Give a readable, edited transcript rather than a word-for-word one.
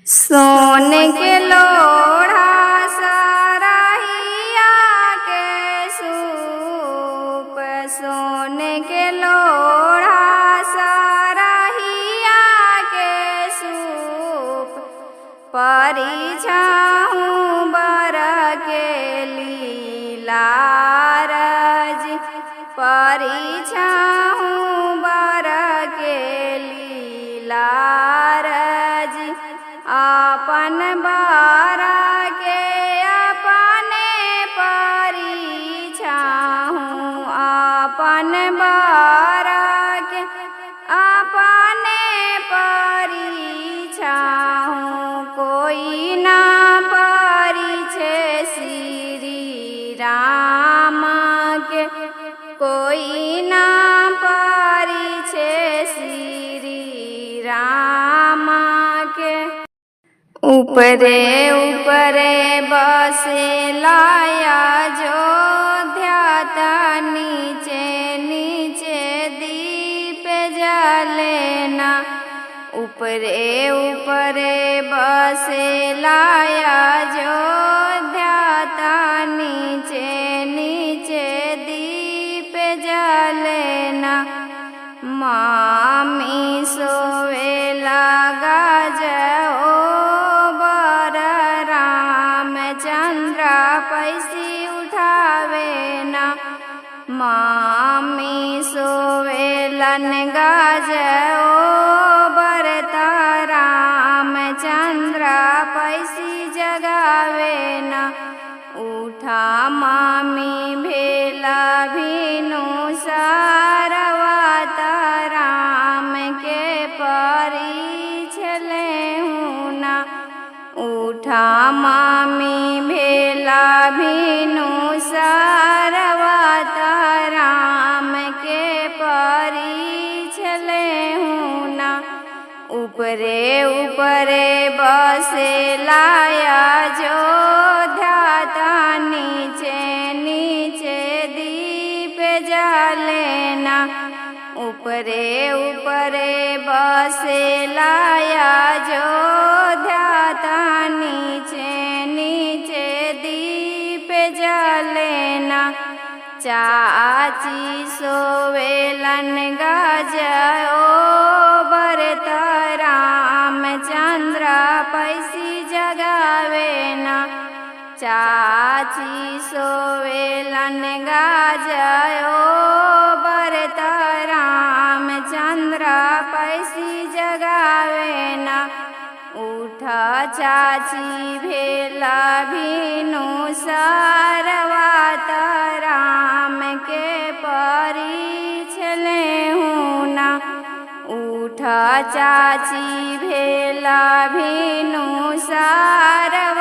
सोन के लोढ़ा सरहिया के सूप, सोन के लोढ़ा सरहिया के सूप, परिछाहू बर के लीला रज, परिछाहू बर के लीला रज, अपन बारा के अपने परिछाहू, अपन बारा के अपने परिछाहू, कोई ना परिछे श्री राम के, कोई ना परिछे श्री राम के। ऊपरे ऊपरे बसेला अयोध्या, नीचे नीचे दीप जलेना, ऊपरे ऊपरे बसेला अयोध्या, नीचे नीचे दीप जलेना, मामी सोवे लगा जओ बर रामचंद्र पैसी उठावे ना, मामी सोवेलन गाजओ बरत रामचंद्र पैसी जगावे ना, उठा मामी भेला भीनु सारवात राम के परिछले ना, उठा मामी भेला भीनु सारवात राम के परिछले ना, ऊपरे ऊपरे बसेला अयोध्या, नीचे नीचे दीप जलेना, ऊपरे ऊपरे बसेला अयोध्या, नीचे नीचे दीप जलेना, चाची सोवेलन गाजओ बरत रामचंद्र पैसी जगावे ना, चाची सोवेलन गाजओ बरत रामचंद्र पैसी जगावे ना, उठा चाची भेला भीनु सारवात राम के परिछले ना, उठा चाची भेला भीनु सारवात